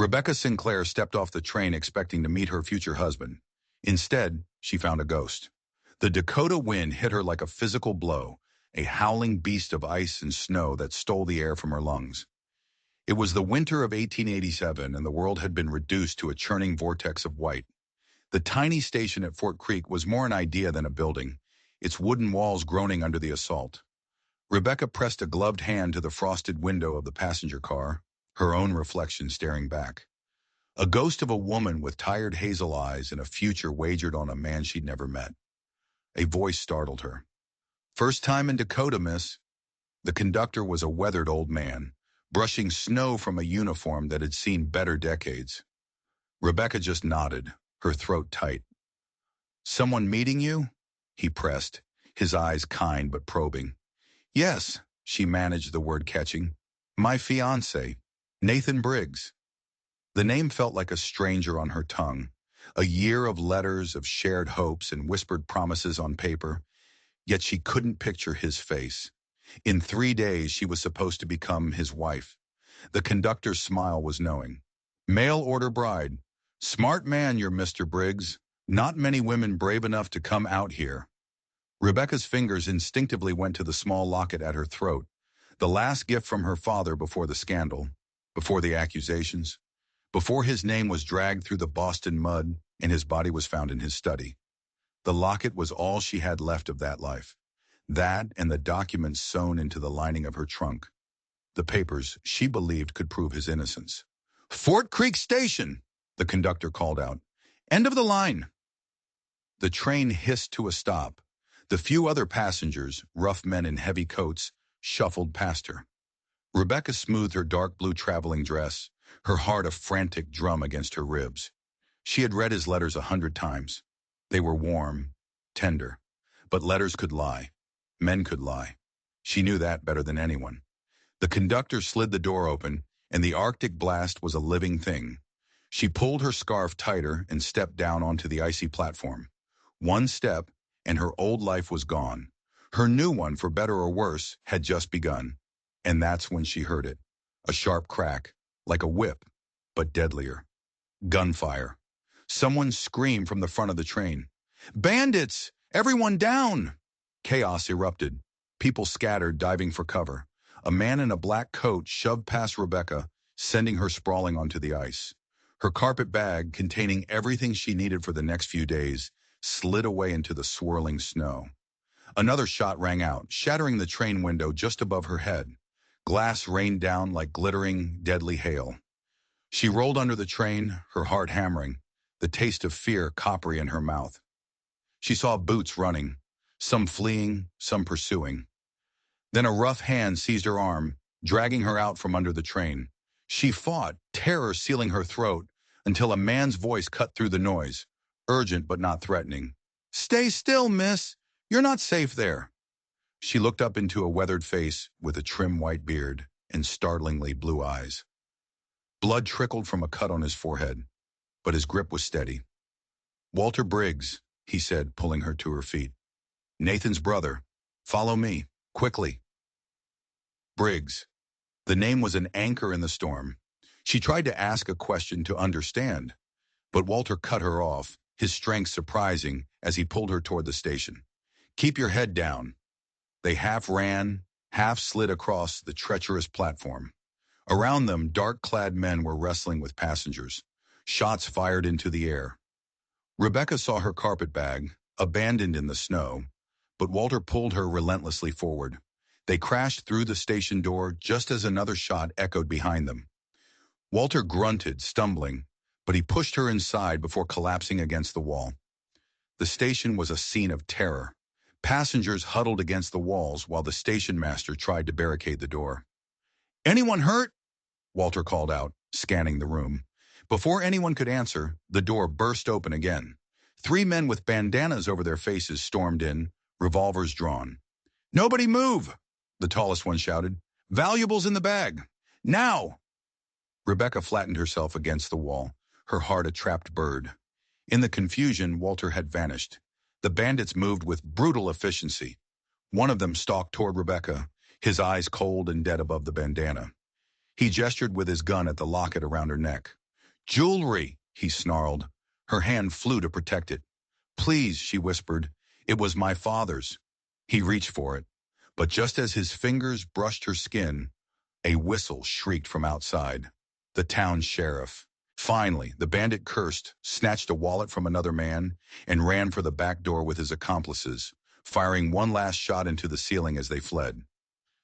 Rebecca Sinclair stepped off the train expecting to meet her future husband. Instead, she found a ghost. The Dakota wind hit her like a physical blow, a howling beast of ice and snow that stole the air from her lungs. It was the winter of 1887, and the world had been reduced to a churning vortex of white. The tiny station at Fort Creek was more an idea than a building, its wooden walls groaning under the assault. Rebecca pressed a gloved hand to the frosted window of the passenger car, her own reflection staring back. A ghost of a woman with tired hazel eyes and a future wagered on a man she'd never met. A voice startled her. "First time in Dakota, miss." The conductor was a weathered old man, brushing snow from a uniform that had seen better decades. Rebecca just nodded, her throat tight. "Someone meeting you?" he pressed, his eyes kind but probing. "Yes," she managed the word catching. "My fiancé, Nathan Briggs." The name felt like a stranger on her tongue. A year of letters, of shared hopes and whispered promises on paper, yet she couldn't picture his face. In 3 days, she was supposed to become his wife. The conductor's smile was knowing. "Mail order bride. Smart man, you're Mr. Briggs. Not many women brave enough to come out here." Rebecca's fingers instinctively went to the small locket at her throat, the last gift from her father before the scandal, before the accusations, before his name was dragged through the Boston mud and his body was found in his study. The locket was all she had left of that life. That and the documents sewn into the lining of her trunk. The papers she believed could prove his innocence. "Fort Creek Station," the conductor called out. "End of the line." The train hissed to a stop. The few other passengers, rough men in heavy coats, shuffled past her. Rebecca smoothed her dark blue traveling dress, her heart a frantic drum against her ribs. She had read his letters 100 times. They were warm, tender. But letters could lie. Men could lie. She knew that better than anyone. The conductor slid the door open, and the Arctic blast was a living thing. She pulled her scarf tighter and stepped down onto the icy platform. One step, and her old life was gone. Her new one, for better or worse, had just begun. And that's when she heard it. A sharp crack, like a whip, but deadlier. Gunfire. Someone screamed from the front of the train. "Bandits! Everyone down!" Chaos erupted. People scattered, diving for cover. A man in a black coat shoved past Rebecca, sending her sprawling onto the ice. Her carpet bag, containing everything she needed for the next few days, slid away into the swirling snow. Another shot rang out, shattering the train window just above her head. Glass rained down like glittering, deadly hail. She rolled under the train, her heart hammering, the taste of fear coppery in her mouth. She saw boots running, some fleeing, some pursuing. Then a rough hand seized her arm, dragging her out from under the train. She fought, terror sealing her throat, until a man's voice cut through the noise, urgent but not threatening. "Stay still, miss. You're not safe there." She looked up into a weathered face with a trim white beard and startlingly blue eyes. Blood trickled from a cut on his forehead, but his grip was steady. "Walter Briggs," he said, pulling her to her feet. "Nathan's brother. Follow me, quickly." Briggs. The name was an anchor in the storm. She tried to ask a question to understand, but Walter cut her off, his strength surprising as he pulled her toward the station. "Keep your head down." They half ran, half slid across the treacherous platform. Around them, dark-clad men were wrestling with passengers. Shots fired into the air. Rebecca saw her carpet bag, abandoned in the snow, but Walter pulled her relentlessly forward. They crashed through the station door just as another shot echoed behind them. Walter grunted, stumbling, but he pushed her inside before collapsing against the wall. The station was a scene of terror. Passengers huddled against the walls while the station master tried to barricade the door. "Anyone hurt?" Walter called out, scanning the room. Before anyone could answer, the door burst open again. 3 men with bandanas over their faces stormed in, revolvers drawn. "Nobody move!" the tallest one shouted. "Valuables in the bag! Now!" Rebecca flattened herself against the wall, her heart a trapped bird. In the confusion, Walter had vanished. The bandits moved with brutal efficiency. One of them stalked toward Rebecca, his eyes cold and dead above the bandana. He gestured with his gun at the locket around her neck. Jewelry, he snarled. Her hand flew to protect it. Please, she whispered. It was my father's. He reached for it. But just as his fingers brushed her skin, a whistle shrieked from outside. The town sheriff. Finally, the bandit cursed, snatched a wallet from another man, and ran for the back door with his accomplices, firing one last shot into the ceiling as they fled.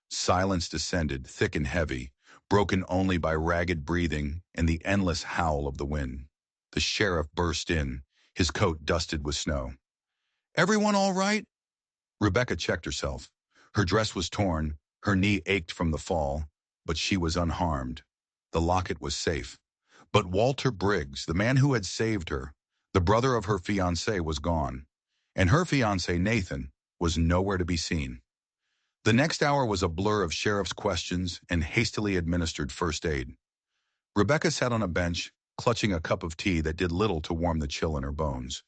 Silence descended, thick and heavy, broken only by ragged breathing and the endless howl of the wind. The sheriff burst in, his coat dusted with snow. "Everyone all right?" Rebecca checked herself. Her dress was torn, her knee ached from the fall, but she was unharmed. The locket was safe. But Walter Briggs, the man who had saved her, the brother of her fiancé, was gone. And her fiancé, Nathan, was nowhere to be seen. The next hour was a blur of sheriff's questions and hastily administered first aid. Rebecca sat on a bench, clutching a cup of tea that did little to warm the chill in her bones.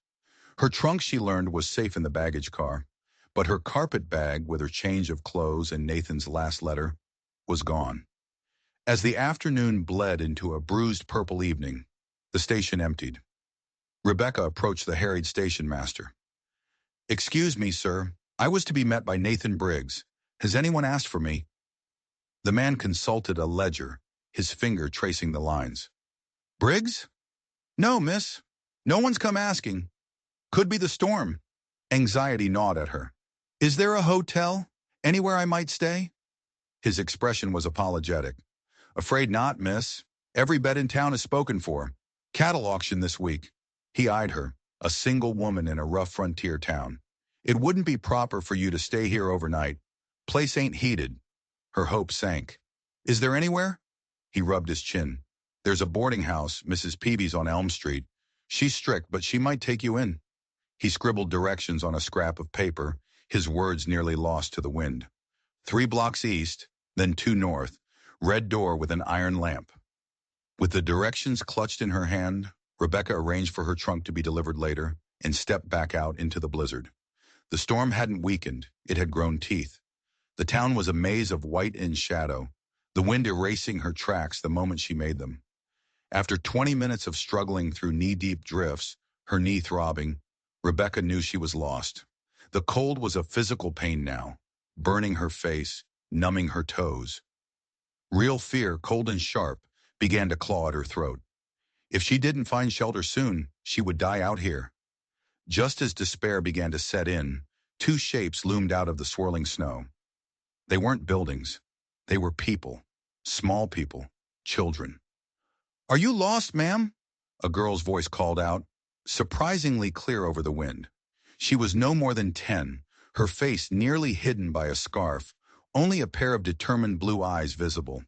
Her trunk, she learned, was safe in the baggage car, but her carpet bag with her change of clothes and Nathan's last letter was gone. As the afternoon bled into a bruised purple evening, the station emptied. Rebecca approached the harried station master. "Excuse me, sir. I was to be met by Nathan Briggs. Has anyone asked for me?" The man consulted a ledger, his finger tracing the lines. "Briggs? No, miss. No one's come asking. Could be the storm." Anxiety gnawed at her. "Is there a hotel? Anywhere I might stay?" His expression was apologetic. "Afraid not, miss. Every bed in town is spoken for. Cattle auction this week." He eyed her, a single woman in a rough frontier town. "It wouldn't be proper for you to stay here overnight. Place ain't heated." Her hope sank. "Is there anywhere?" He rubbed his chin. "There's a boarding house, Mrs. Peavy's on Elm Street. She's strict, but she might take you in." He scribbled directions on a scrap of paper, his words nearly lost to the wind. 3 blocks east, then 2 north, red door with an iron lamp. With the directions clutched in her hand, Rebecca arranged for her trunk to be delivered later and stepped back out into the blizzard. The storm hadn't weakened, it had grown teeth. The town was a maze of white and shadow, the wind erasing her tracks the moment she made them. After 20 minutes of struggling through knee-deep drifts, her knee throbbing, Rebecca knew she was lost. The cold was a physical pain now, burning her face, numbing her toes. Real fear, cold and sharp, began to claw at her throat. If she didn't find shelter soon, she would die out here. Just as despair began to set in, 2 shapes loomed out of the swirling snow. They weren't buildings. They were people. Small people. Children. "Are you lost, ma'am?" A girl's voice called out, surprisingly clear over the wind. She was no more than 10, her face nearly hidden by a scarf, only a pair of determined blue eyes visible.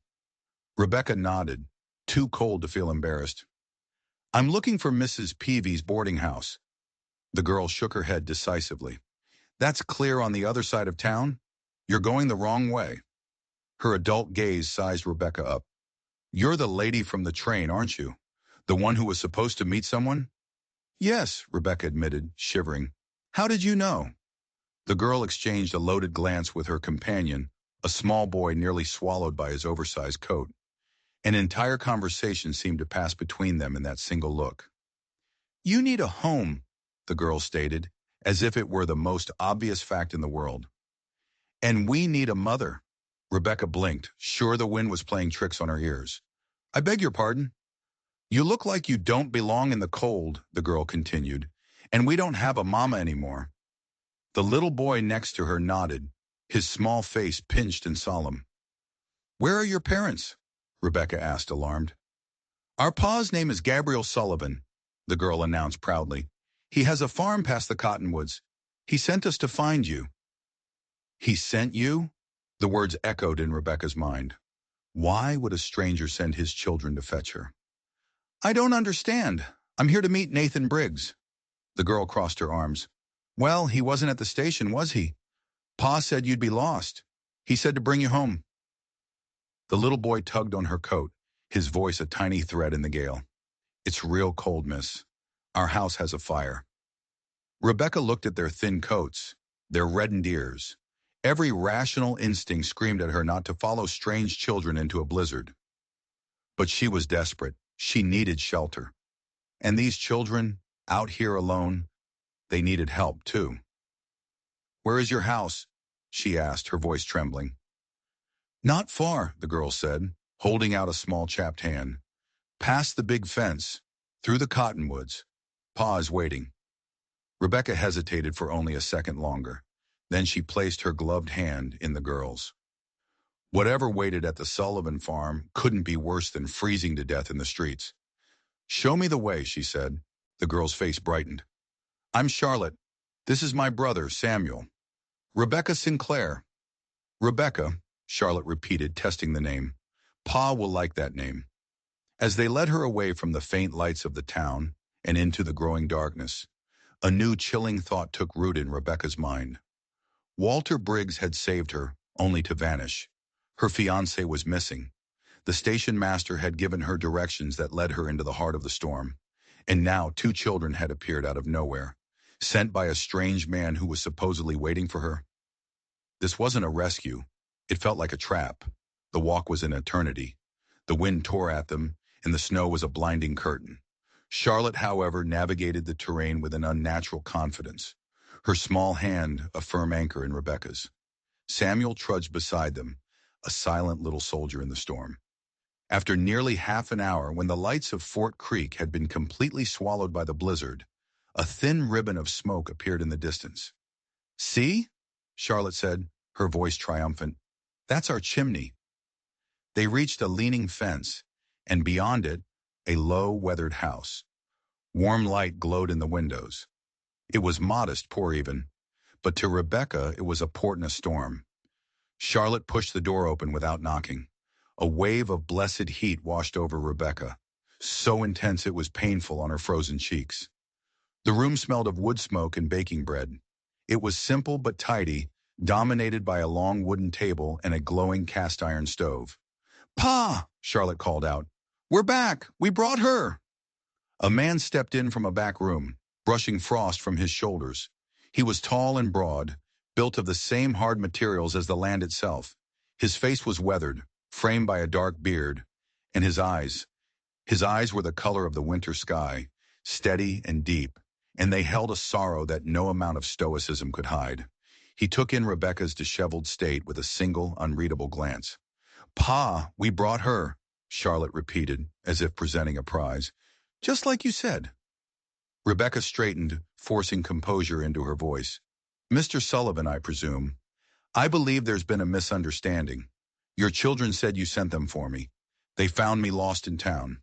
Rebecca nodded, too cold to feel embarrassed. "I'm looking for Mrs. Peavy's boarding house." The girl shook her head decisively. "That's clear on the other side of town. You're going the wrong way." Her adult gaze sized Rebecca up. "You're the lady from the train, aren't you? The one who was supposed to meet someone?" "Yes," Rebecca admitted, shivering. "How did you know?" The girl exchanged a loaded glance with her companion, a small boy nearly swallowed by his oversized coat. An entire conversation seemed to pass between them in that single look. "You need a home," the girl stated, as if it were the most obvious fact in the world. "And we need a mother." Rebecca blinked, sure the wind was playing tricks on her ears. "I beg your pardon?" "You look like you don't belong in the cold," the girl continued, "and we don't have a mama anymore." The little boy next to her nodded, his small face pinched and solemn. "Where are your parents?" Rebecca asked, alarmed. "Our pa's name is Gabriel Sullivan," the girl announced proudly. "He has a farm past the cottonwoods. He sent us to find you." "He sent you?" The words echoed in Rebecca's mind. Why would a stranger send his children to fetch her? "I don't understand. I'm here to meet Nathan Briggs." The girl crossed her arms. "Well, he wasn't at the station, was he? Pa said you'd be lost. He said to bring you home." The little boy tugged on her coat, his voice a tiny thread in the gale. "It's real cold, miss. Our house has a fire." Rebecca looked at their thin coats, their reddened ears. Every rational instinct screamed at her not to follow strange children into a blizzard. But she was desperate. She needed shelter. And these children, out here alone, they needed help too. "Where is your house?" she asked, her voice trembling. "Not far," the girl said, holding out a small chapped hand. "Past the big fence, through the cottonwoods. Pa is waiting." Rebecca hesitated for only a second longer. Then she placed her gloved hand in the girl's. Whatever waited at the Sullivan farm couldn't be worse than freezing to death in the streets. "Show me the way," she said. The girl's face brightened. "I'm Charlotte. This is my brother, Samuel. Rebecca Sinclair." "Rebecca," Charlotte repeated, testing the name. "Pa will like that name." As they led her away from the faint lights of the town and into the growing darkness, a new chilling thought took root in Rebecca's mind. Walter Briggs had saved her, only to vanish. Her fiancé was missing. The station master had given her directions that led her into the heart of the storm. And now 2 children had appeared out of nowhere, sent by a strange man who was supposedly waiting for her. This wasn't a rescue. It felt like a trap. The walk was an eternity. The wind tore at them, and the snow was a blinding curtain. Charlotte, however, navigated the terrain with an unnatural confidence, her small hand a firm anchor in Rebecca's. Samuel trudged beside them, a silent little soldier in the storm. After nearly half an hour, when the lights of Fort Creek had been completely swallowed by the blizzard, a thin ribbon of smoke appeared in the distance. "See?" Charlotte said, her voice triumphant. "That's our chimney." They reached a leaning fence, and beyond it, a low, weathered house. Warm light glowed in the windows. It was modest, poor even, but to Rebecca it was a port in a storm. Charlotte pushed the door open without knocking. A wave of blessed heat washed over Rebecca, so intense it was painful on her frozen cheeks. The room smelled of wood smoke and baking bread. It was simple but tidy, dominated by a long wooden table and a glowing cast-iron stove. "Pa!" Charlotte called out. "We're back! We brought her!" A man stepped in from a back room, brushing frost from his shoulders. He was tall and broad, built of the same hard materials as the land itself. His face was weathered, framed by a dark beard, and his eyes were the color of the winter sky, steady and deep, and they held a sorrow that no amount of stoicism could hide. He took in Rebecca's disheveled state with a single, unreadable glance. "Pa, we brought her," Charlotte repeated, as if presenting a prize. "Just like you said." Rebecca straightened, forcing composure into her voice. "Mr. Sullivan, I presume. I believe there's been a misunderstanding. Your children said you sent them for me. They found me lost in town."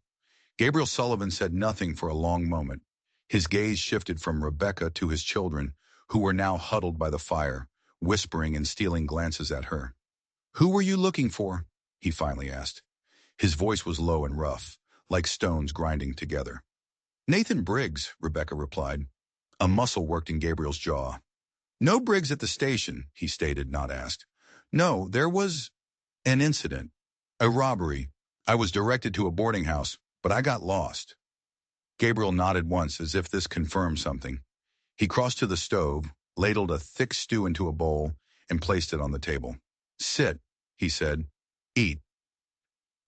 Gabriel Sullivan said nothing for a long moment. His gaze shifted from Rebecca to his children, who were now huddled by the fire, whispering and stealing glances at her. "Who were you looking for?" he finally asked. His voice was low and rough, like stones grinding together. "Nathan Briggs," Rebecca replied. A muscle worked in Gabriel's jaw. "No Briggs at the station," he stated, not asked. "No, there was an incident. A robbery. I was directed to a boarding house, but I got lost." Gabriel nodded once as if this confirmed something. He crossed to the stove, ladled a thick stew into a bowl, and placed it on the table. "Sit," he said. "Eat."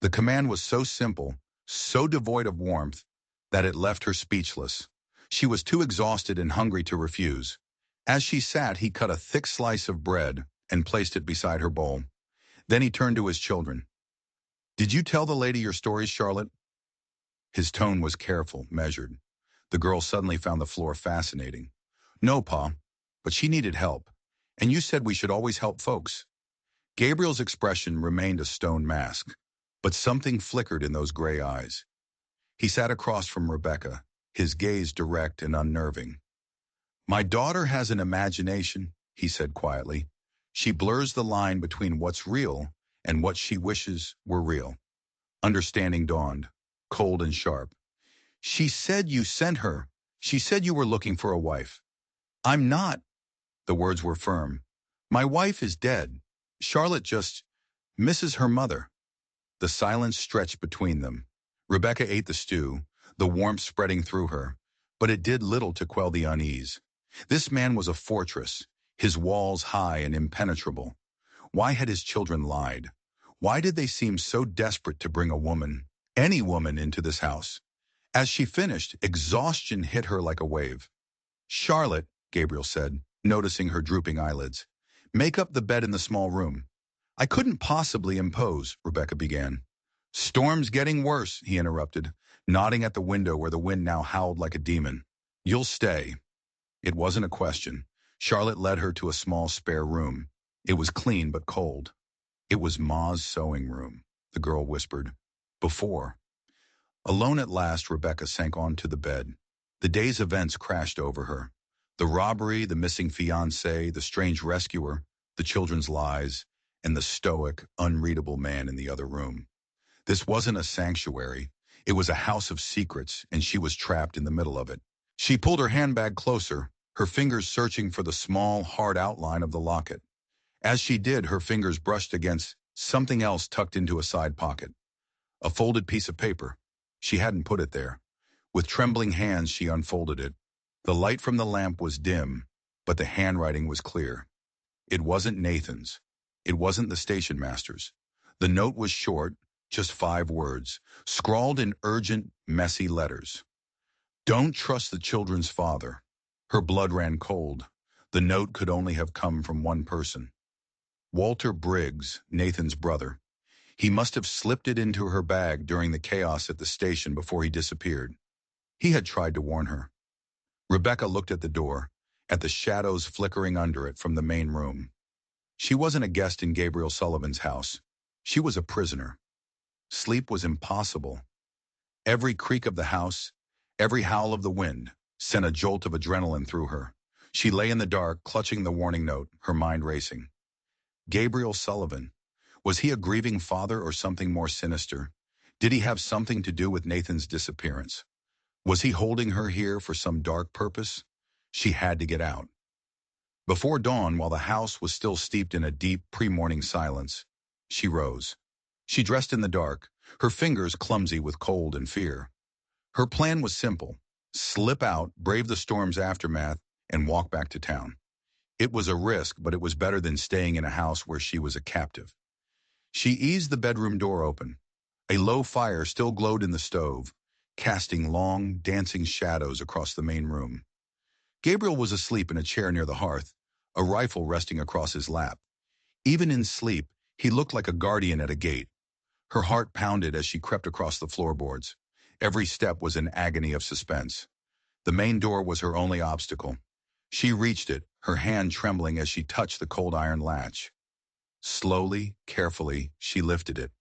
The command was so simple, so devoid of warmth, that it left her speechless. She was too exhausted and hungry to refuse. As she sat, he cut a thick slice of bread and placed it beside her bowl. Then he turned to his children. "Did you tell the lady your stories, Charlotte?" His tone was careful, measured. The girl suddenly found the floor fascinating. "No, Pa, but she needed help. And you said we should always help folks." Gabriel's expression remained a stone mask, but something flickered in those gray eyes. He sat across from Rebecca, his gaze direct and unnerving. "My daughter has an imagination," he said quietly. "She blurs the line between what's real and what she wishes were real." Understanding dawned, cold and sharp. "She said you sent her. She said you were looking for a wife." "I'm not." The words were firm. "My wife is dead. Charlotte just misses her mother." The silence stretched between them. Rebecca ate the stew, the warmth spreading through her, but it did little to quell the unease. This man was a fortress, his walls high and impenetrable. Why had his children lied? Why did they seem so desperate to bring a woman any woman into this house. As she finished, exhaustion hit her like a wave. Charlotte, Gabriel said, noticing her drooping eyelids, make up the bed in the small room. I couldn't possibly impose, Rebecca began. Storm's getting worse, he interrupted, nodding at the window where the wind now howled like a demon. You'll stay. It wasn't a question. Charlotte led her to a small spare room. It was clean but cold. It was Ma's sewing room, the girl whispered. Before. Alone at last, Rebecca sank onto the bed. The day's events crashed over her. The robbery, the missing fiancé, the strange rescuer, the children's lies, and the stoic, unreadable man in the other room. This wasn't a sanctuary. It was a house of secrets, and she was trapped in the middle of it. She pulled her handbag closer, her fingers searching for the small, hard outline of the locket. As she did, her fingers brushed against something else tucked into a side pocket. A folded piece of paper. She hadn't put it there. With trembling hands, she unfolded it. The light from the lamp was dim, but the handwriting was clear. It wasn't Nathan's. It wasn't the station master's. The note was short, just 5 words, scrawled in urgent, messy letters. Don't trust the children's father. Her blood ran cold. The note could only have come from one person. Walter Briggs, Nathan's brother. He must have slipped it into her bag during the chaos at the station before he disappeared. He had tried to warn her. Rebecca looked at the door, at the shadows flickering under it from the main room. She wasn't a guest in Gabriel Sullivan's house. She was a prisoner. Sleep was impossible. Every creak of the house, every howl of the wind, sent a jolt of adrenaline through her. She lay in the dark, clutching the warning note, her mind racing. Gabriel Sullivan. Was he a grieving father or something more sinister? Did he have something to do with Nathan's disappearance? Was he holding her here for some dark purpose? She had to get out. Before dawn, while the house was still steeped in a deep pre-morning silence, she rose. She dressed in the dark, her fingers clumsy with cold and fear. Her plan was simple: slip out, brave the storm's aftermath, and walk back to town. It was a risk, but it was better than staying in a house where she was a captive. She eased the bedroom door open. A low fire still glowed in the stove, casting long, dancing shadows across the main room. Gabriel was asleep in a chair near the hearth, a rifle resting across his lap. Even in sleep, he looked like a guardian at a gate. Her heart pounded as she crept across the floorboards. Every step was an agony of suspense. The main door was her only obstacle. She reached it, her hand trembling as she touched the cold iron latch. Slowly, carefully, she lifted it.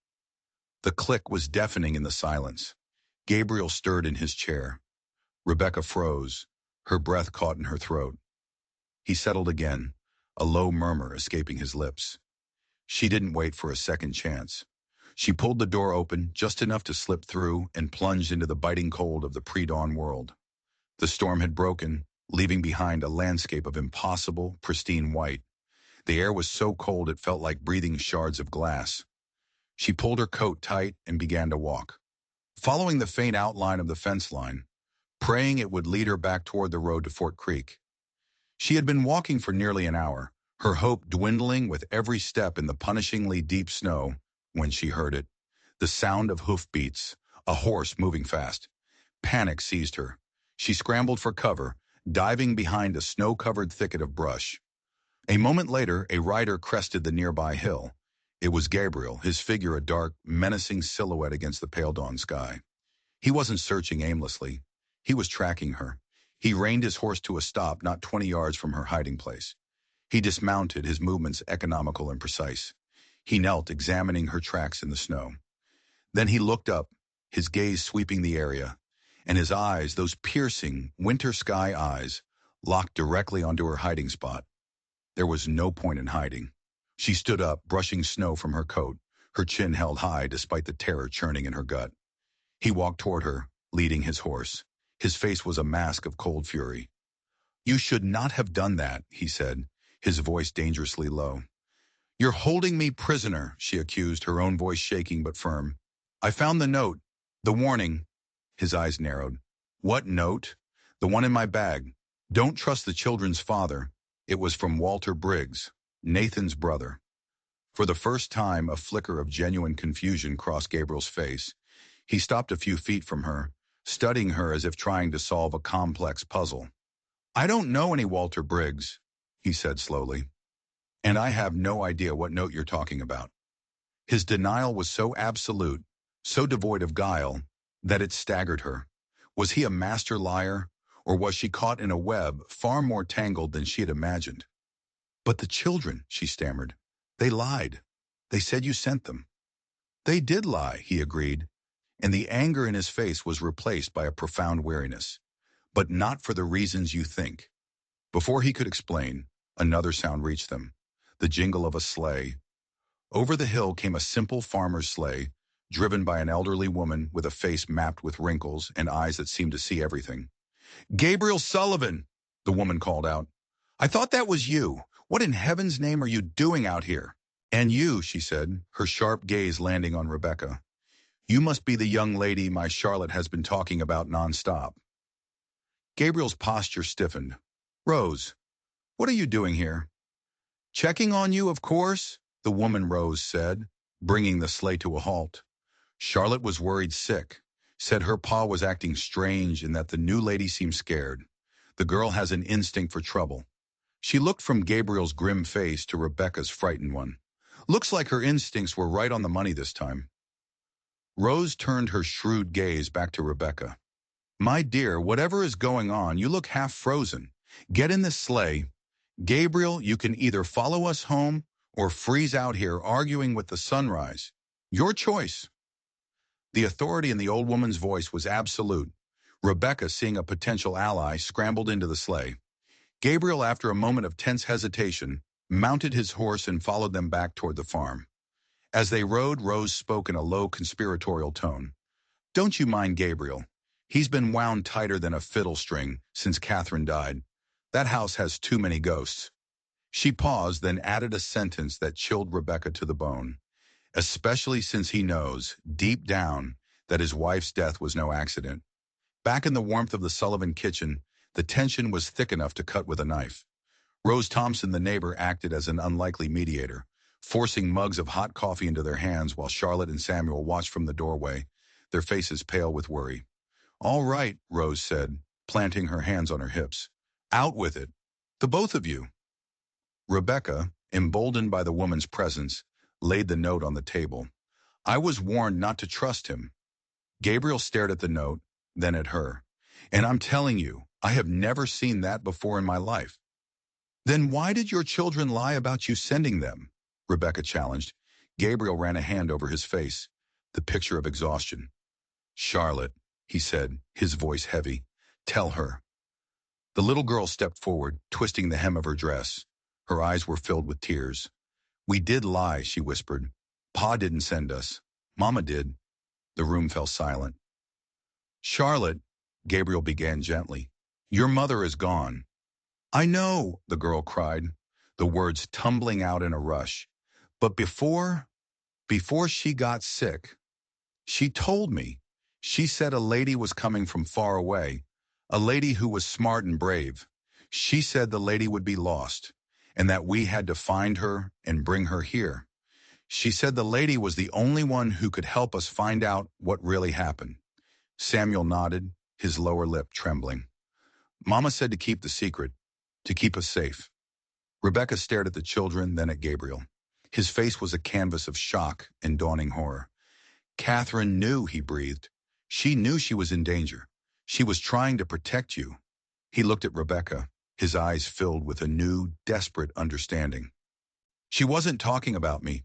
The click was deafening in the silence. Gabriel stirred in his chair. Rebecca froze, her breath caught in her throat. He settled again, a low murmur escaping his lips. She didn't wait for a second chance. She pulled the door open, just enough to slip through, and plunged into the biting cold of the pre-dawn world. The storm had broken, leaving behind a landscape of impossible, pristine white. The air was so cold it felt like breathing shards of glass. She pulled her coat tight and began to walk, following the faint outline of the fence line, praying it would lead her back toward the road to Fort Creek. She had been walking for nearly an hour, her hope dwindling with every step in the punishingly deep snow, when she heard it. The sound of hoofbeats, a horse moving fast. Panic seized her. She scrambled for cover, diving behind a snow-covered thicket of brush. A moment later, a rider crested the nearby hill. It was Gabriel, his figure a dark, menacing silhouette against the pale dawn sky. He wasn't searching aimlessly. He was tracking her. He reined his horse to a stop not 20 yards from her hiding place. He dismounted, his movements economical and precise. He knelt, examining her tracks in the snow. Then he looked up, his gaze sweeping the area, and his eyes, those piercing, winter sky eyes, locked directly onto her hiding spot. There was no point in hiding. She stood up, brushing snow from her coat, her chin held high despite the terror churning in her gut. He walked toward her, leading his horse. His face was a mask of cold fury. "You should not have done that," he said, his voice dangerously low. "You're holding me prisoner," she accused, her own voice shaking but firm. "I found the note, the warning." His eyes narrowed. "What note?" "The one in my bag. Don't trust the children's father." It was from Walter Briggs, Nathan's brother. For the first time, a flicker of genuine confusion crossed Gabriel's face. He stopped a few feet from her, studying her as if trying to solve a complex puzzle. "I don't know any Walter Briggs," he said slowly, "and I have no idea what note you're talking about." His denial was so absolute, so devoid of guile, that it staggered her. Was he a master liar, or was she caught in a web far more tangled than she had imagined? "But the children," she stammered. "They lied. They said you sent them." "They did lie," he agreed, and the anger in his face was replaced by a profound weariness. "But not for the reasons you think." Before he could explain, another sound reached them, the jingle of a sleigh. Over the hill came a simple farmer's sleigh, driven by an elderly woman with a face mapped with wrinkles and eyes that seemed to see everything. "Gabriel Sullivan," the woman called out. "I thought that was you. What in heaven's name are you doing out here?" "And you," she said, her sharp gaze landing on Rebecca. "You must be the young lady my Charlotte has been talking about nonstop." Gabriel's posture stiffened. "Rose, what are you doing here?" "Checking on you, of course," the woman Rose said, bringing the sleigh to a halt. Charlotte was worried sick, said her pa was acting strange and that the new lady seemed scared. The girl has an instinct for trouble. She looked from Gabriel's grim face to Rebecca's frightened one. Looks like her instincts were right on the money this time. Rose turned her shrewd gaze back to Rebecca. "My dear, whatever is going on, you look half frozen. Get in this sleigh. Gabriel, you can either follow us home or freeze out here arguing with the sunrise. Your choice." The authority in the old woman's voice was absolute. Rebecca, seeing a potential ally, scrambled into the sleigh. Gabriel, after a moment of tense hesitation, mounted his horse and followed them back toward the farm. As they rode, Rose spoke in a low conspiratorial tone. "Don't you mind Gabriel. He's been wound tighter than a fiddle string since Catherine died. That house has too many ghosts." She paused, then added a sentence that chilled Rebecca to the bone. "Especially since he knows, deep down, that his wife's death was no accident." Back in the warmth of the Sullivan kitchen, the tension was thick enough to cut with a knife. Rose Thompson, the neighbor, acted as an unlikely mediator, forcing mugs of hot coffee into their hands while Charlotte and Samuel watched from the doorway, their faces pale with worry. "All right," Rose said, planting her hands on her hips. "Out with it. The both of you." Rebecca, emboldened by the woman's presence, laid the note on the table. "I was warned not to trust him." Gabriel stared at the note, then at her. "And I'm telling you, I have never seen that before in my life." "Then why did your children lie about you sending them?" Rebecca challenged. Gabriel ran a hand over his face, the picture of exhaustion. "Charlotte," he said, his voice heavy, "tell her." The little girl stepped forward, twisting the hem of her dress. Her eyes were filled with tears. "We did lie," she whispered. "Pa didn't send us. Mama did." The room fell silent. "Charlotte," Gabriel began gently, "your mother is gone." "I know," the girl cried, the words tumbling out in a rush. "But before she got sick, she told me. She said a lady was coming from far away, a lady who was smart and brave. She said the lady would be lost, and that we had to find her and bring her here. She said the lady was the only one who could help us find out what really happened." Samuel nodded, his lower lip trembling. "Mama said to keep the secret, to keep us safe." Rebecca stared at the children, then at Gabriel. His face was a canvas of shock and dawning horror. "Catherine knew," he breathed. "She knew she was in danger. She was trying to protect you." He looked at Rebecca, his eyes filled with a new, desperate understanding. "She wasn't talking about me.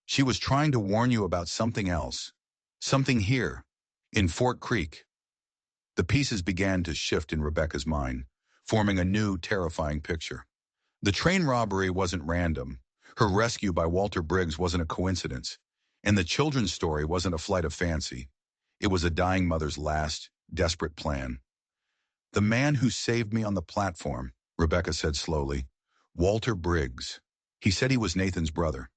She was trying to warn you about something else. Something here, in Fort Creek." The pieces began to shift in Rebecca's mind, forming a new, terrifying picture. The train robbery wasn't random. Her rescue by Walter Briggs wasn't a coincidence. And the children's story wasn't a flight of fancy. It was a dying mother's last, desperate plan. "The man who saved me on the platform," Rebecca said slowly. "Walter Briggs. He said he was Nathan's brother."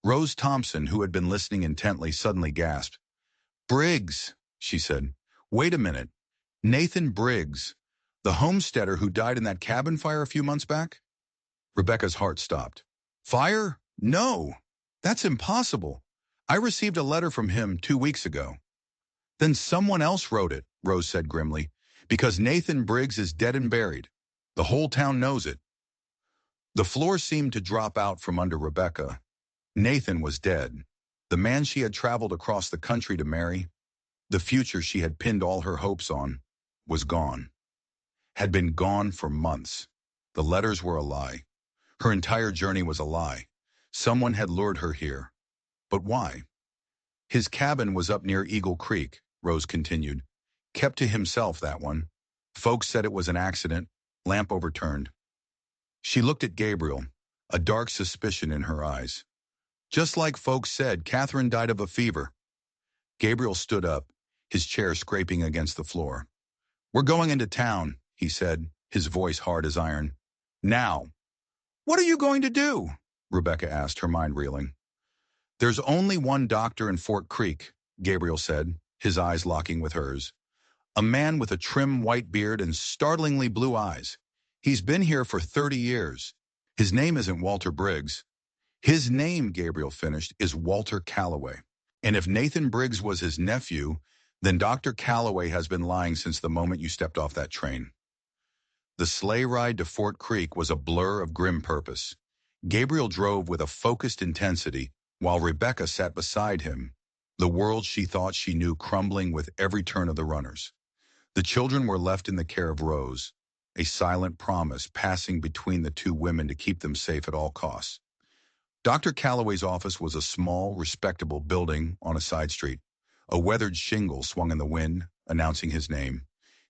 Rose Thompson, who had been listening intently, suddenly gasped. "Briggs," she said. "Wait a minute. Nathan Briggs, the homesteader who died in that cabin fire a few months back?" Rebecca's heart stopped. "Fire? No, that's impossible. I received a letter from him 2 weeks ago." Then someone else wrote it, Rose said grimly, because Nathan Briggs is dead and buried. The whole town knows it. The floor seemed to drop out from under Rebecca. Nathan was dead. The man she had traveled across the country to marry, the future she had pinned all her hopes on, was gone. Had been gone for months. The letters were a lie. Her entire journey was a lie. Someone had lured her here. But why? His cabin was up near Eagle Creek, Rose continued. Kept to himself, that one. Folks said it was an accident. Lamp overturned. She looked at Gabriel, a dark suspicion in her eyes. Just like folks said, Catherine died of a fever. Gabriel stood up, his chair scraping against the floor. We're going into town, he said, his voice hard as iron. Now. What are you going to do? Rebecca asked, her mind reeling. There's only one doctor in Fort Creek, Gabriel said, his eyes locking with hers. A man with a trim white beard and startlingly blue eyes. He's been here for 30 years. His name isn't Walter Briggs. His name, Gabriel finished, is Walter Calloway. And if Nathan Briggs was his nephew, then Dr. Calloway has been lying since the moment you stepped off that train. The sleigh ride to Fort Creek was a blur of grim purpose. Gabriel drove with a focused intensity, while Rebecca sat beside him, the world she thought she knew crumbling with every turn of the runners. The children were left in the care of Rose, a silent promise passing between the two women to keep them safe at all costs. Dr. Calloway's office was a small, respectable building on a side street. A weathered shingle swung in the wind, announcing his name.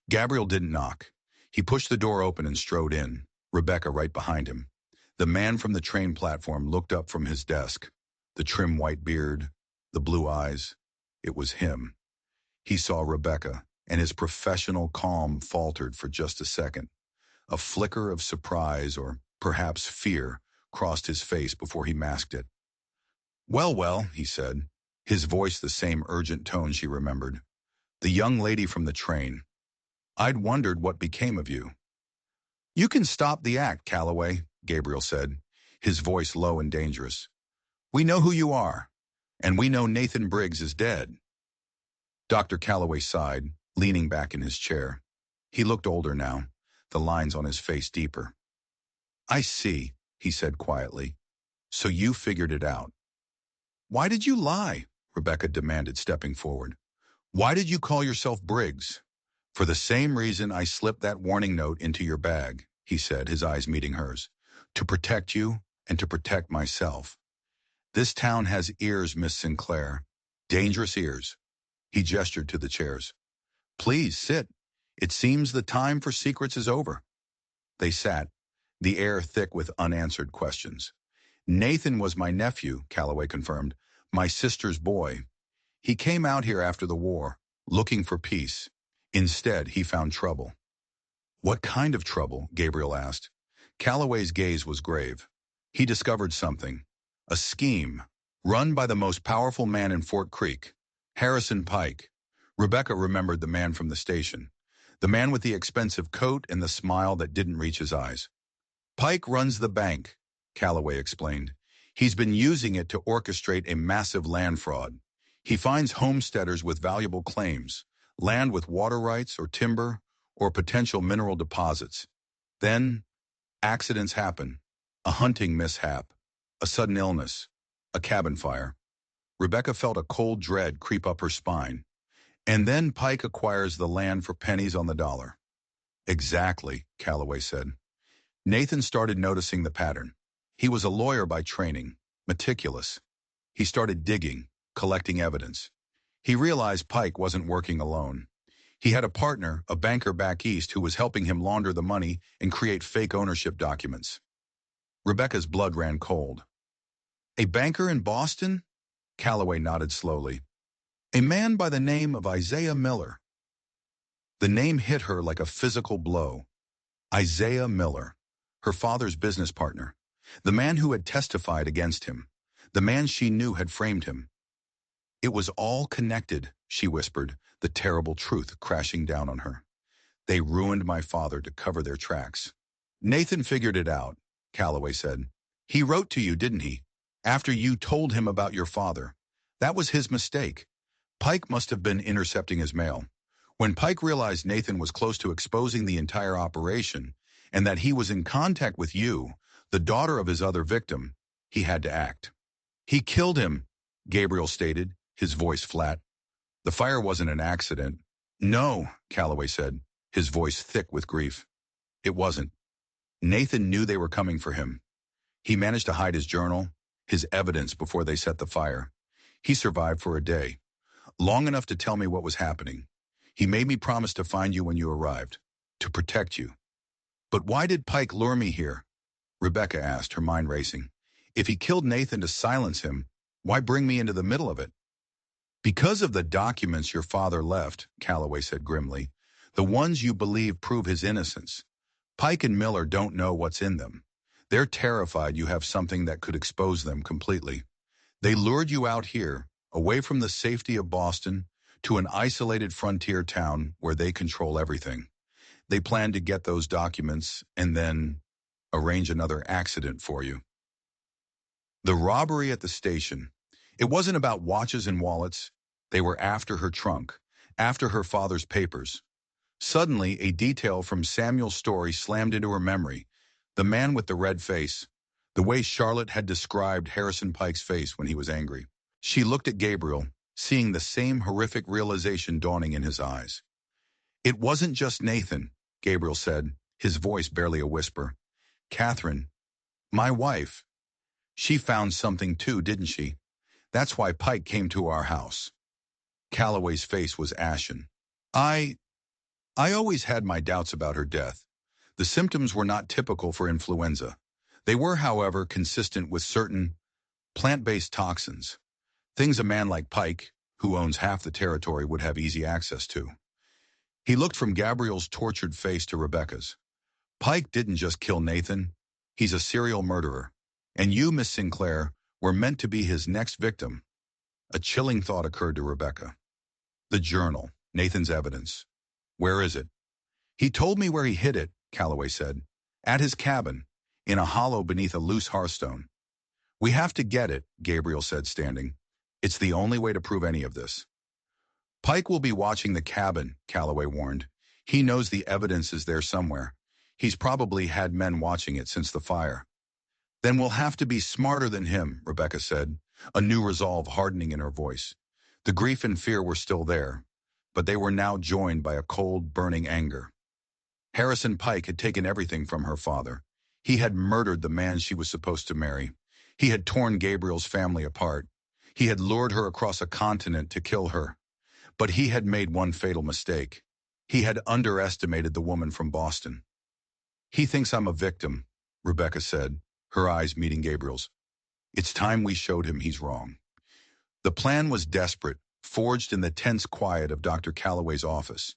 Gabriel didn't knock. He pushed the door open and strode in, Rebecca right behind him. The man from the train platform looked up from his desk. The trim white beard, the blue eyes. It was him. He saw Rebecca, and his professional calm faltered for just a second. A flicker of surprise, or perhaps fear, crossed his face before he masked it. Well, he said, his voice the same urgent tone she remembered. The young lady from the train. I'd wondered what became of you. You can stop the act, Calloway, Gabriel said, his voice low and dangerous. We know who you are, and we know Nathan Briggs is dead. Dr. Calloway sighed, leaning back in his chair. He looked older now, the lines on his face deeper. I see, he said quietly. So you figured it out. Why did you lie? Rebecca demanded, stepping forward. Why did you call yourself Briggs? For the same reason I slipped that warning note into your bag, he said, his eyes meeting hers. To protect you and to protect myself. This town has ears, Miss Sinclair. Dangerous ears. He gestured to the chairs. Please, sit. It seems the time for secrets is over. They sat, the air thick with unanswered questions. Nathan was my nephew, Calloway confirmed. My sister's boy. He came out here after the war, looking for peace. Instead, he found trouble. What kind of trouble? Gabriel asked. Calloway's gaze was grave. He discovered something. A scheme, run by the most powerful man in Fort Creek, Harrison Pike. Rebecca remembered the man from the station. The man with the expensive coat and the smile that didn't reach his eyes. Pike runs the bank, Calloway explained. He's been using it to orchestrate a massive land fraud. He finds homesteaders with valuable claims, land with water rights or timber or potential mineral deposits. Then, accidents happen. A hunting mishap, a sudden illness, a cabin fire. Rebecca felt a cold dread creep up her spine. And then Pike acquires the land for pennies on the dollar. Exactly, Calloway said. Nathan started noticing the pattern. He was a lawyer by training, meticulous. He started digging, collecting evidence. He realized Pike wasn't working alone. He had a partner, a banker back east, who was helping him launder the money and create fake ownership documents. Rebecca's blood ran cold. A banker in Boston? Calloway nodded slowly. A man by the name of Isaiah Miller. The name hit her like a physical blow. Isaiah Miller, her father's business partner. The man who had testified against him. The man she knew had framed him. It was all connected, she whispered, the terrible truth crashing down on her. They ruined my father to cover their tracks. Nathan figured it out, Calloway said. He wrote to you, didn't he? After you told him about your father. That was his mistake. Pike must have been intercepting his mail. When Pike realized Nathan was close to exposing the entire operation and that he was in contact with you, the daughter of his other victim, he had to act. He killed him, Gabriel stated, his voice flat. The fire wasn't an accident. No, Calloway said, his voice thick with grief. It wasn't. Nathan knew they were coming for him. He managed to hide his journal, his evidence before they set the fire. He survived for a day, long enough to tell me what was happening. He made me promise to find you when you arrived, to protect you. But why did Pike lure me here? Rebecca asked, her mind racing. If he killed Nathan to silence him, why bring me into the middle of it? Because of the documents your father left, Calloway said grimly. The ones you believe prove his innocence. Pike and Miller don't know what's in them. They're terrified you have something that could expose them completely. They lured you out here, away from the safety of Boston, to an isolated frontier town where they control everything. They plan to get those documents and then arrange another accident for you. The robbery at the station. It wasn't about watches and wallets. They were after her trunk, after her father's papers. Suddenly, a detail from Samuel's story slammed into her memory. The man with the red face. The way Charlotte had described Harrison Pike's face when he was angry. She looked at Gabriel, seeing the same horrific realization dawning in his eyes. It wasn't just Nathan, Gabriel said, his voice barely a whisper. Catherine, my wife. She found something too, didn't she? That's why Pike came to our house. Calloway's face was ashen. I always had my doubts about her death. The symptoms were not typical for influenza. They were, however, consistent with certain plant-based toxins, things a man like Pike, who owns half the territory, would have easy access to. He looked from Gabriel's tortured face to Rebecca's. Pike didn't just kill Nathan. He's a serial murderer. And you, Miss Sinclair, were meant to be his next victim. A chilling thought occurred to Rebecca. The journal, Nathan's evidence. Where is it? He told me where he hid it, Calloway said. At his cabin, in a hollow beneath a loose hearthstone. We have to get it, Gabriel said, standing. It's the only way to prove any of this. Pike will be watching the cabin, Calloway warned. He knows the evidence is there somewhere. He's probably had men watching it since the fire. Then we'll have to be smarter than him, Rebecca said, a new resolve hardening in her voice. The grief and fear were still there, but they were now joined by a cold, burning anger. Harrison Pike had taken everything from her father. He had murdered the man she was supposed to marry. He had torn Gabriel's family apart. He had lured her across a continent to kill her. But he had made one fatal mistake. He had underestimated the woman from Boston. He thinks I'm a victim, Rebecca said, her eyes meeting Gabriel's. It's time we showed him he's wrong. The plan was desperate, forged in the tense quiet of Dr. Calloway's office.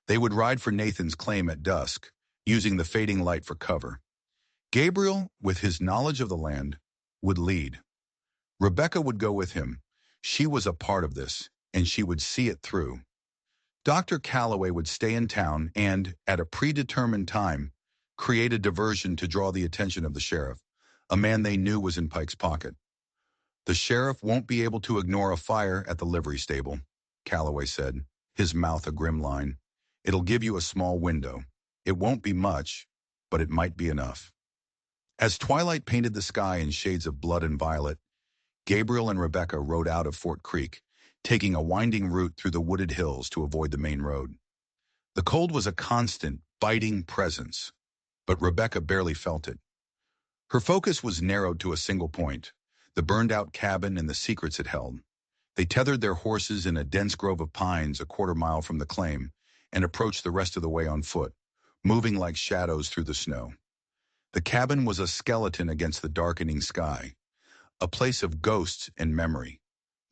They would ride for Nathan's claim at dusk, using the fading light for cover. Gabriel, with his knowledge of the land, would lead. Rebecca would go with him. She was a part of this, and she would see it through. Dr. Calloway would stay in town and, at a predetermined time, create a diversion to draw the attention of the sheriff, a man they knew was in Pike's pocket. The sheriff won't be able to ignore a fire at the livery stable, Calloway said, his mouth a grim line. It'll give you a small window. It won't be much, but it might be enough. As twilight painted the sky in shades of blood and violet, Gabriel and Rebecca rode out of Fort Creek, taking a winding route through the wooded hills to avoid the main road. The cold was a constant, biting presence, but Rebecca barely felt it. Her focus was narrowed to a single point, the burned-out cabin and the secrets it held. They tethered their horses in a dense grove of pines a quarter-mile from the claim and approached the rest of the way on foot, moving like shadows through the snow. The cabin was a skeleton against the darkening sky, a place of ghosts and memory.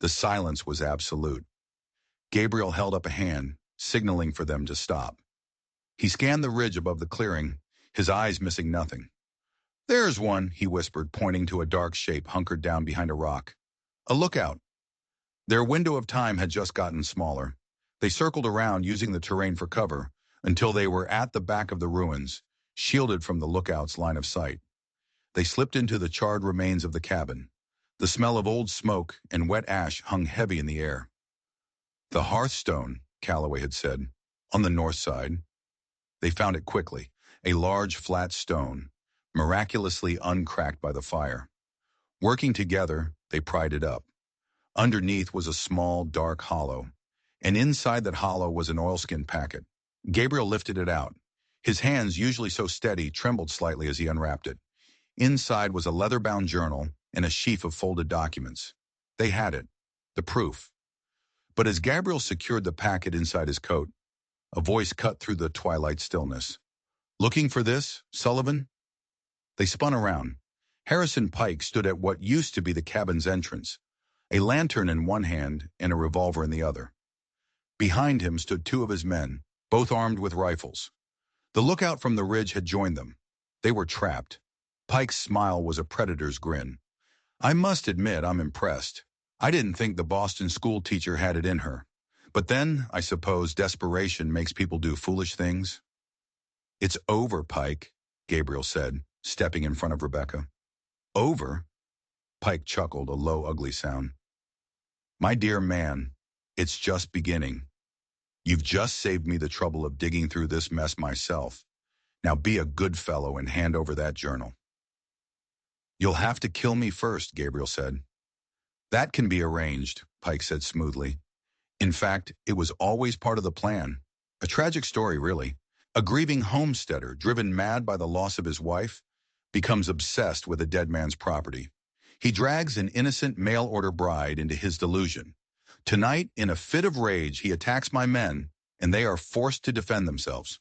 The silence was absolute. Gabriel held up a hand, signaling for them to stop. He scanned the ridge above the clearing, his eyes missing nothing. There's one, he whispered, pointing to a dark shape hunkered down behind a rock. A lookout. Their window of time had just gotten smaller. They circled around, using the terrain for cover, until they were at the back of the ruins, shielded from the lookout's line of sight. They slipped into the charred remains of the cabin. The smell of old smoke and wet ash hung heavy in the air. The hearthstone, Calloway had said, on the north side. They found it quickly, a large flat stone, miraculously uncracked by the fire. Working together, they pried it up. Underneath was a small, dark hollow, and inside that hollow was an oilskin packet. Gabriel lifted it out. His hands, usually so steady, trembled slightly as he unwrapped it. Inside was a leather-bound journal and a sheaf of folded documents. They had it, the proof. But as Gabriel secured the packet inside his coat, a voice cut through the twilight stillness. "Looking for this, Sullivan?" They spun around. Harrison Pike stood at what used to be the cabin's entrance, a lantern in one hand and a revolver in the other. Behind him stood two of his men, both armed with rifles. The lookout from the ridge had joined them. They were trapped. Pike's smile was a predator's grin. "I must admit I'm impressed. I didn't think the Boston school teacher had it in her. But then, I suppose, desperation makes people do foolish things." "It's over, Pike," Gabriel said, stepping in front of Rebecca. "Over?" Pike chuckled, a low, ugly sound. "My dear man, it's just beginning. You've just saved me the trouble of digging through this mess myself. Now be a good fellow and hand over that journal." "You'll have to kill me first," Gabriel said. "That can be arranged," Pike said smoothly. "In fact, it was always part of the plan. A tragic story, really. A grieving homesteader, driven mad by the loss of his wife, becomes obsessed with a dead man's property. He drags an innocent mail-order bride into his delusion. Tonight, in a fit of rage, he attacks my men, and they are forced to defend themselves.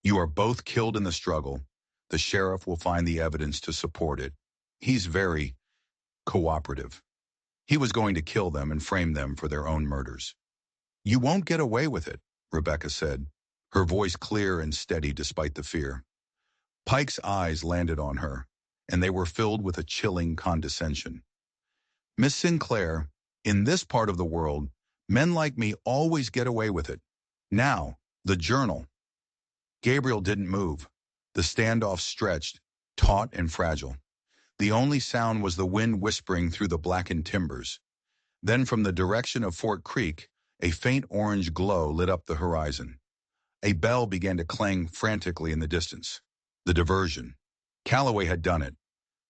You are both killed in the struggle. The sheriff will find the evidence to support it. He's very cooperative. He was going to kill them and frame them for their own murders." "You won't get away with it," Rebecca said, her voice clear and steady despite the fear. Pike's eyes landed on her, and they were filled with a chilling condescension. "Miss Sinclair, in this part of the world, men like me always get away with it. Now, the journal." Gabriel didn't move. The standoff stretched, taut and fragile. The only sound was the wind whispering through the blackened timbers. Then from the direction of Fort Creek, a faint orange glow lit up the horizon. A bell began to clang frantically in the distance. The diversion. Calloway had done it.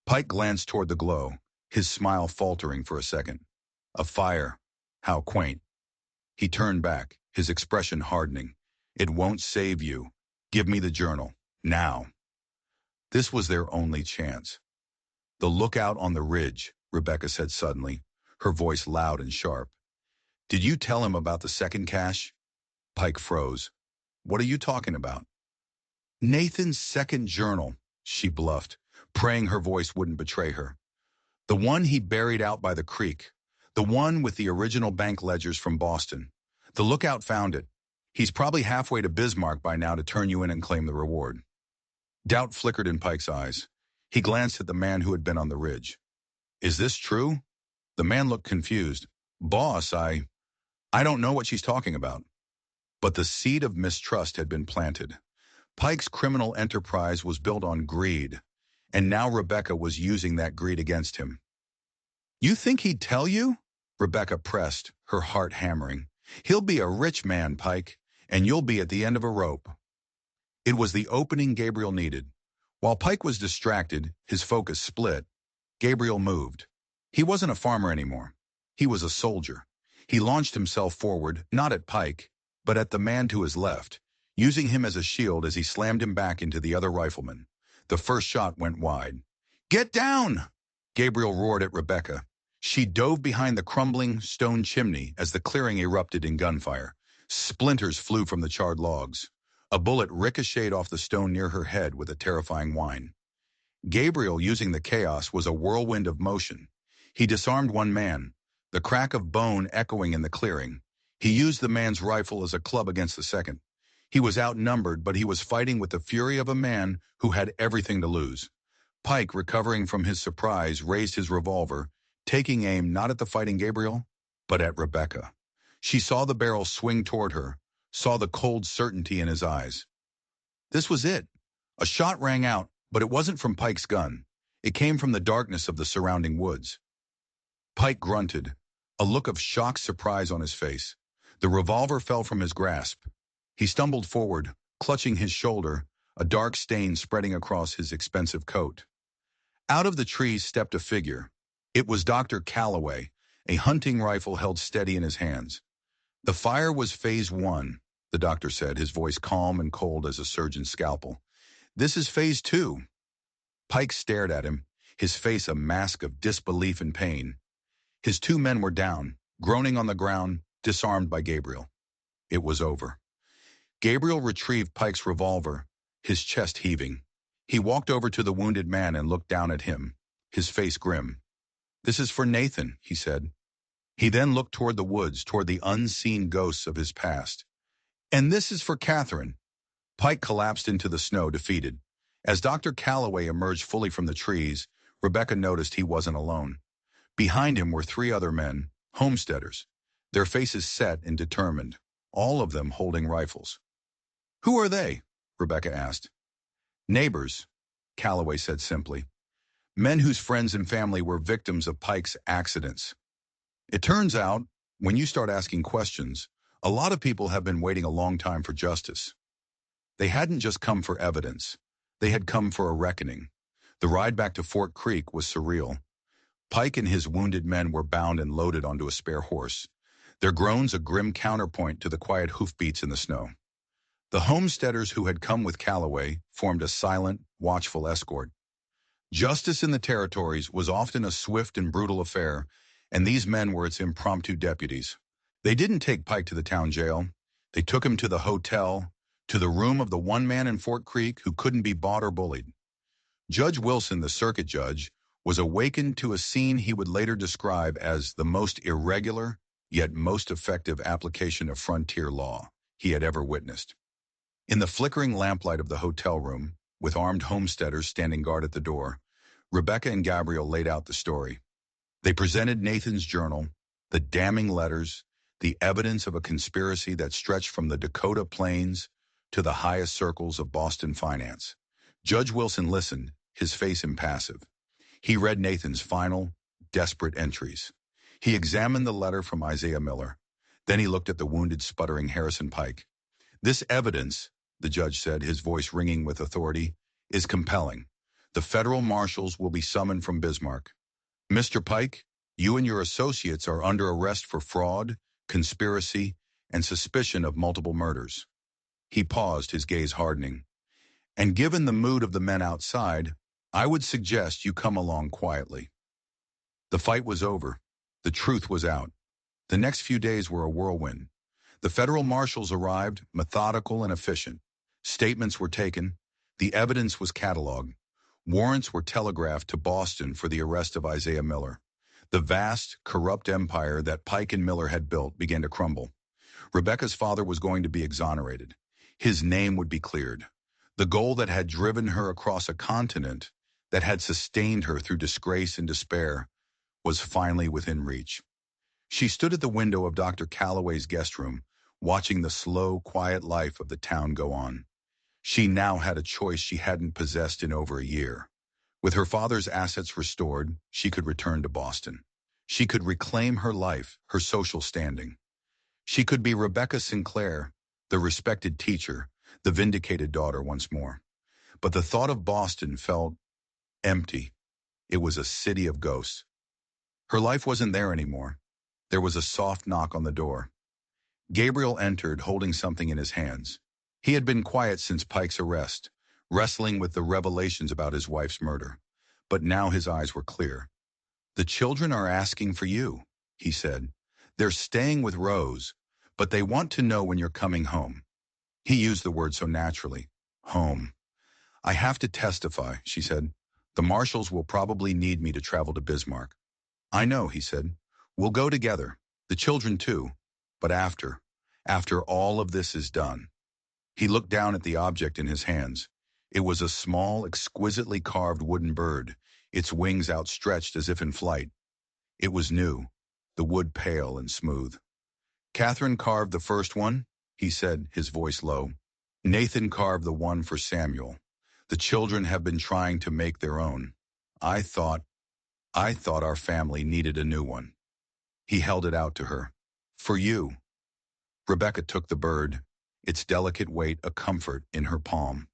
Pike glanced toward the glow, his smile faltering for a second. A fire. How quaint. He turned back, his expression hardening. "It won't save you. Give me the journal. Now." This was their only chance. "The lookout on the ridge," Rebecca said suddenly, her voice loud and sharp. "Did you tell him about the second cache?" Pike froze. "What are you talking about?" "Nathan's second journal," she bluffed, praying her voice wouldn't betray her. "The one he buried out by the creek. The one with the original bank ledgers from Boston. The lookout found it. He's probably halfway to Bismarck by now to turn you in and claim the reward." Doubt flickered in Pike's eyes. He glanced at the man who had been on the ridge. "Is this true?" The man looked confused. "Boss, I don't know what she's talking about." But the seed of mistrust had been planted. Pike's criminal enterprise was built on greed, and now Rebecca was using that greed against him. "You think he'd tell you?" Rebecca pressed, her heart hammering. "He'll be a rich man, Pike, and you'll be at the end of a rope." It was the opening Gabriel needed. While Pike was distracted, his focus split, Gabriel moved. He wasn't a farmer anymore. He was a soldier. He launched himself forward, not at Pike, but at the man to his left, using him as a shield as he slammed him back into the other rifleman. The first shot went wide. "Get down!" Gabriel roared at Rebecca. She dove behind the crumbling stone chimney as the clearing erupted in gunfire. Splinters flew from the charred logs. A bullet ricocheted off the stone near her head with a terrifying whine. Gabriel, using the chaos, was a whirlwind of motion. He disarmed one man, the crack of bone echoing in the clearing. He used the man's rifle as a club against the second. He was outnumbered, but he was fighting with the fury of a man who had everything to lose. Pike, recovering from his surprise, raised his revolver, taking aim not at the fighting Gabriel, but at Rebecca. She saw the barrel swing toward her, saw the cold certainty in his eyes. This was it. A shot rang out, but it wasn't from Pike's gun. It came from the darkness of the surrounding woods. Pike grunted, a look of shocked surprise on his face. The revolver fell from his grasp. He stumbled forward, clutching his shoulder, a dark stain spreading across his expensive coat. Out of the trees stepped a figure. It was Dr. Calloway, a hunting rifle held steady in his hands. The fire was phase 1, the doctor said, his voice calm and cold as a surgeon's scalpel. This is phase 2. Pike stared at him, his face a mask of disbelief and pain. His 2 men were down, groaning on the ground, disarmed by Gabriel. It was over. Gabriel retrieved Pike's revolver, his chest heaving. He walked over to the wounded man and looked down at him, his face grim. "This is for Nathan," he said. He then looked toward the woods, toward the unseen ghosts of his past. "And this is for Catherine." Pike collapsed into the snow, defeated. As Dr. Calloway emerged fully from the trees, Rebecca noticed he wasn't alone. Behind him were 3 other men, homesteaders, their faces set and determined, all of them holding rifles. "Who are they?" Rebecca asked. "Neighbors," Calloway said simply. "Men whose friends and family were victims of Pike's accidents. It turns out, when you start asking questions, a lot of people have been waiting a long time for justice. They hadn't just come for evidence. They had come for a reckoning. The ride back to Fort Creek was surreal. Pike and his wounded men were bound and loaded onto a spare horse, their groans a grim counterpoint to the quiet hoofbeats in the snow. The homesteaders who had come with Calloway formed a silent, watchful escort. Justice in the territories was often a swift and brutal affair, and these men were its impromptu deputies. They didn't take Pike to the town jail. They took him to the hotel, to the room of the one man in Fort Creek who couldn't be bought or bullied. Judge Wilson, the circuit judge, was awakened to a scene he would later describe as the most irregular, yet most effective application of frontier law he had ever witnessed. In the flickering lamplight of the hotel room, with armed homesteaders standing guard at the door, Rebecca and Gabriel laid out the story. They presented Nathan's journal, the damning letters, the evidence of a conspiracy that stretched from the Dakota Plains to the highest circles of Boston finance. Judge Wilson listened, his face impassive. He read Nathan's final, desperate entries. He examined the letter from Isaiah Miller. Then he looked at the wounded, sputtering Harrison Pike. "This evidence," the judge said, his voice ringing with authority, "is compelling. The federal marshals will be summoned from Bismarck. Mr. Pike, you and your associates are under arrest for fraud, conspiracy, and suspicion of multiple murders." He paused, his gaze hardening. "And given the mood of the men outside, I would suggest you come along quietly." The fight was over. The truth was out. The next few days were a whirlwind. The federal marshals arrived, methodical and efficient. Statements were taken. The evidence was cataloged. Warrants were telegraphed to Boston for the arrest of Isaiah Miller. The vast, corrupt empire that Pike and Miller had built began to crumble. Rebecca's father was going to be exonerated. His name would be cleared. The goal that had driven her across a continent, that had sustained her through disgrace and despair, was finally within reach. She stood at the window of Dr. Calloway's guest room, watching the slow, quiet life of the town go on. She now had a choice she hadn't possessed in over a year. With her father's assets restored, she could return to Boston. She could reclaim her life, her social standing. She could be Rebecca Sinclair, the respected teacher, the vindicated daughter once more. But the thought of Boston felt empty. It was a city of ghosts. Her life wasn't there anymore. There was a soft knock on the door. Gabriel entered, holding something in his hands. He had been quiet since Pike's arrest, wrestling with the revelations about his wife's murder. But now his eyes were clear. "The children are asking for you," he said. "They're staying with Rose, but they want to know when you're coming home." He used the word so naturally. Home. "I have to testify," she said. "The marshals will probably need me to travel to Bismarck." "I know," he said. "We'll go together. The children too. But after all of this is done." He looked down at the object in his hands. It was a small, exquisitely carved wooden bird, its wings outstretched as if in flight. It was new, the wood pale and smooth. "Catherine carved the first one," he said, his voice low. "Nathan carved the one for Samuel. The children have been trying to make their own. I thought our family needed a new one." He held it out to her. "For you." Rebecca took the bird, its delicate weight a comfort in her palm.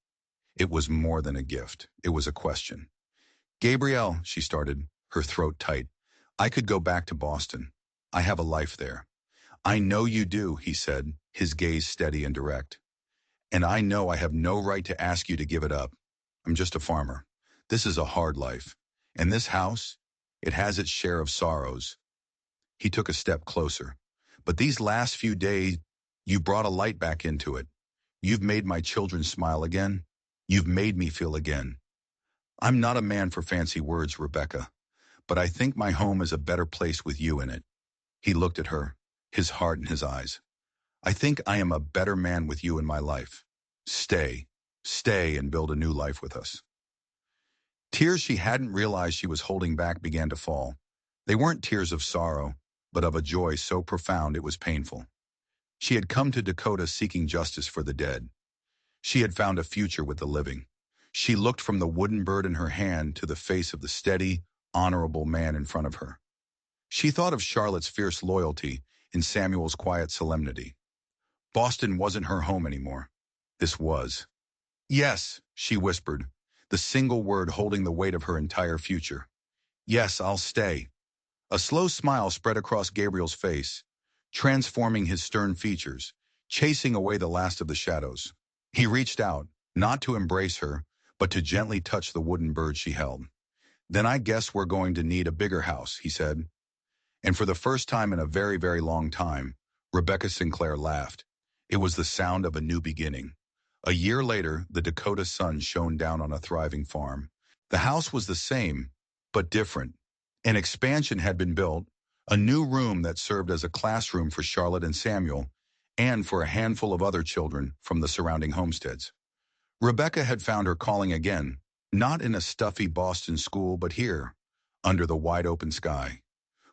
It was more than a gift. It was a question. Gabrielle, she started, her throat tight. I could go back to Boston. I have a life there. I know you do, he said, his gaze steady and direct. And I know I have no right to ask you to give it up. I'm just a farmer. This is a hard life. And this house, it has its share of sorrows. He took a step closer. But these last few days, you brought a light back into it. You've made my children smile again. You've made me feel again. I'm not a man for fancy words, Rebecca, but I think my home is a better place with you in it. He looked at her, his heart in his eyes. I think I am a better man with you in my life. Stay, stay and build a new life with us. Tears she hadn't realized she was holding back began to fall. They weren't tears of sorrow, but of a joy so profound it was painful. She had come to Dakota seeking justice for the dead. She had found a future with the living. She looked from the wooden bird in her hand to the face of the steady, honorable man in front of her. She thought of Charlotte's fierce loyalty in Samuel's quiet solemnity. Boston wasn't her home anymore. This was. Yes, she whispered, the single word holding the weight of her entire future. Yes, I'll stay. A slow smile spread across Gabriel's face, transforming his stern features, chasing away the last of the shadows. He reached out, not to embrace her, but to gently touch the wooden bird she held. Then I guess we're going to need a bigger house, he said. And for the first time in a very, very long time, Rebecca Sinclair laughed. It was the sound of a new beginning. A year later, the Dakota sun shone down on a thriving farm. The house was the same, but different. An expansion had been built, a new room that served as a classroom for Charlotte and Samuel, and for a handful of other children from the surrounding homesteads. Rebecca had found her calling again, not in a stuffy Boston school, but here, under the wide-open sky.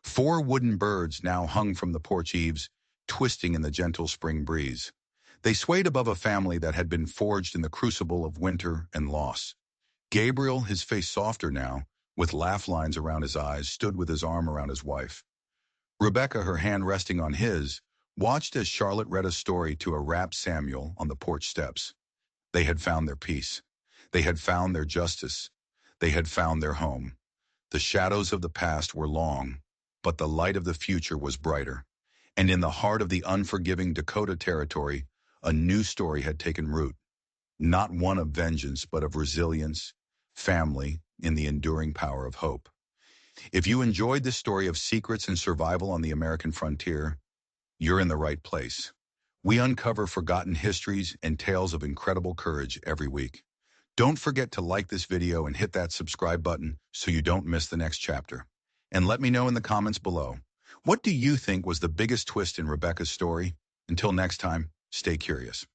4 wooden birds now hung from the porch eaves, twisting in the gentle spring breeze. They swayed above a family that had been forged in the crucible of winter and loss. Gabriel, his face softer now, with laugh lines around his eyes, stood with his arm around his wife. Rebecca, her hand resting on his, watched as Charlotte read a story to a rapt Samuel on the porch steps. They had found their peace. They had found their justice. They had found their home. The shadows of the past were long, but the light of the future was brighter. And in the heart of the unforgiving Dakota territory, a new story had taken root. Not one of vengeance, but of resilience, family, and the enduring power of hope. If you enjoyed this story of secrets and survival on the American frontier, you're in the right place. We uncover forgotten histories and tales of incredible courage every week. Don't forget to like this video and hit that subscribe button so you don't miss the next chapter. And let me know in the comments below, what do you think was the biggest twist in Rebecca's story? Until next time, stay curious.